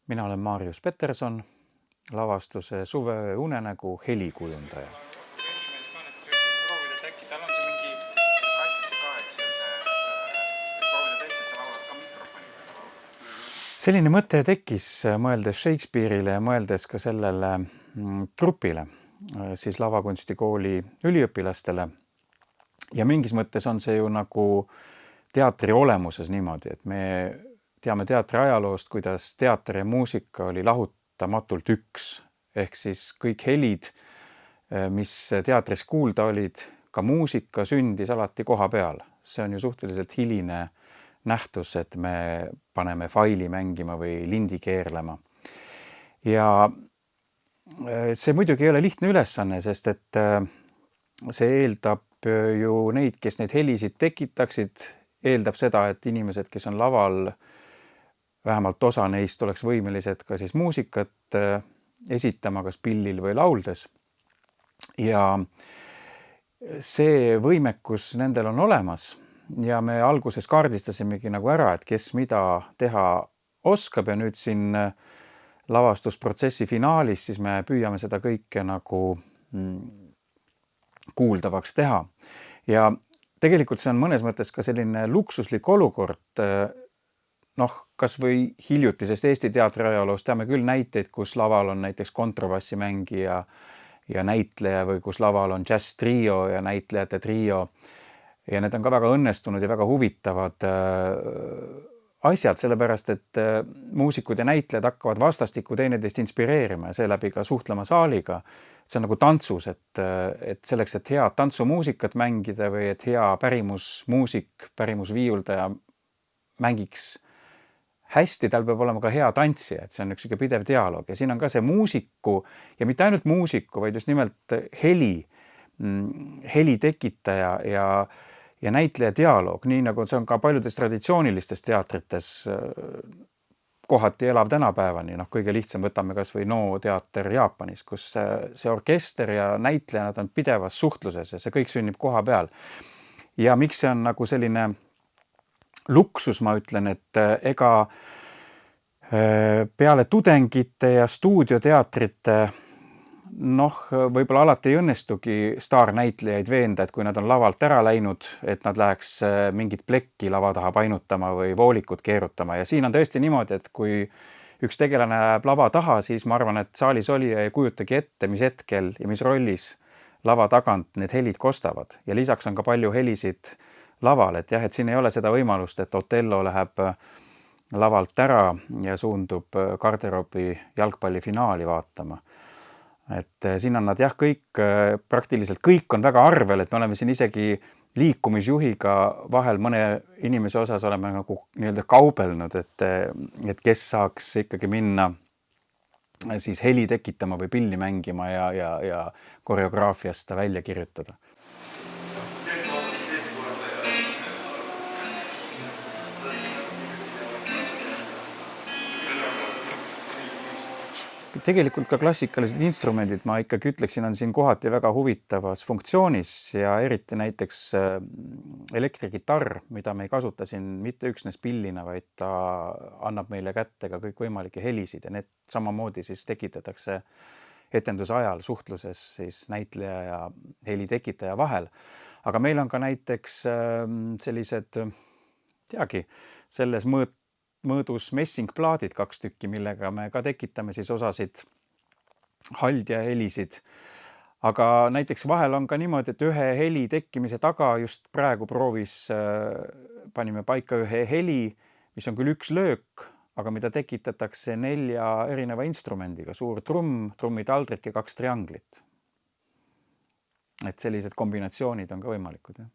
Mina olen Marius Peterson, lavastuse Suveöö unenägu helikujundaja. Esimees ka näiteks võib proovida, et äkki tal on see mingi kass ka, eks ju, proovida tõesti, et sa laulad ka mikrofoniga. Selline mõte tekkis mõeldes Shakespeare'ile ja mõeldes ka sellele trupile, siis lavakunstikooli üliõpilastele. Ja mingis mõttes on see ju nagu teatri olemuses niimoodi, et me teame teatri ajaloost, kuidas teater ja muusika oli lahutamatult üks. Ehk siis kõik helid, mis teatris kuulda olid, ka muusika sündis alati koha peal. See on ju suhteliselt hiline nähtus, et me paneme faili mängima või lindi keerlema. Ja see muidugi ei ole lihtne ülesanne, sest et see eeldab ju neid, kes neid helisid tekitaksid, eeldab seda, et inimesed, kes on laval, vähemalt osa neist oleks võimelised ka siis muusikat esitama kas pillil või lauldes. Ja see võimekus nendel on olemas ja me alguses kaardistasimegi nagu ära, et kes mida teha oskab ja nüüd siin lavastusprotsessi finaalis siis me püüame seda kõike nagu kuuldavaks teha. Ja tegelikult see on mõnes mõttes ka selline luksuslik olukord. Kas või hiljutisest Eesti teatri ajaloost teame küll näiteid, kus laval on näiteks kontrabassimängija ja näitleja või kus laval on jazz trio ja näitlejate trio. Ja need on ka väga õnnestunud ja väga huvitavad asjad, sellepärast et muusikud ja näitlejad hakkavad vastastikku teineteist inspireerima ja seeläbi ka suhtlema saaliga. See on nagu tantsus, et selleks, et head tantsumuusikat mängida või et hea pärimusmuusik, pärimusviiuldaja mängiks hästi, tal peab olema ka hea tantsija, et see on üks pidev dialoog ja siin on ka see muusiku ja mitte ainult muusiku, vaid just nimelt heli tekitaja ja näitleja dialoog, nii nagu see on ka paljudes traditsioonilistes teatrites kohati elav tänapäevani. Kõige lihtsam võtame kas või Noh teater Jaapanis, kus see orkester ja näitleja nad on pidevas suhtluses ja see kõik sünnib koha peal. Ja miks see on nagu selline luksus, ma ütlen, et ega peale tudengite ja stuudioteatrite võib-olla alati ei õnnestugi staarnäitlejaid veenda, et kui nad on lavalt ära läinud, et nad läheks mingit plekki lava taha painutama või voolikut keerutama. Ja siin on tõesti niimoodi, et kui üks tegelane läheb lava taha, siis ma arvan, et saalis olija ei kujutagi ette, mis hetkel ja mis rollis lava tagant need helid kostavad. Ja lisaks on ka palju helisid laval, et jah, et siin ei ole seda võimalust, et Otello läheb lavalt ära ja suundub garderoobi jalgpallifinaali vaatama. Et siin on nad jah, praktiliselt kõik on väga arvel, et me oleme siin isegi liikumisjuhiga vahel mõne inimese osas oleme nagu nii-öelda kaubelnud, et kes saaks ikkagi minna siis heli tekitama või pilli mängima ja koreograafiast ta välja kirjutada. Tegelikult ka klassikalised instrumendid, ma ikkagi ütleksin, on siin kohati väga huvitavas funktsioonis ja eriti näiteks elektrikitarr, mida me ei kasuta siin mitte üksnes pillina, vaid ta annab meile kätte ka kõikvõimalikke helisid ja need samamoodi siis tekitatakse etenduse ajal suhtluses siis näitleja ja heli tekitaja vahel. Aga meil on ka näiteks sellised, selles mõõdus messingplaadid 2 tükki, millega me ka tekitame siis osasid haldja helisid. Aga näiteks vahel on ka niimoodi, et ühe heli tekkimise taga just praegu proovis panime paika ühe heli, mis on küll üks löök, aga mida tekitatakse 4 erineva instrumendiga, suur trumm, trummitaldrik ja 2 trianglit. Et sellised kombinatsioonid on ka võimalikud.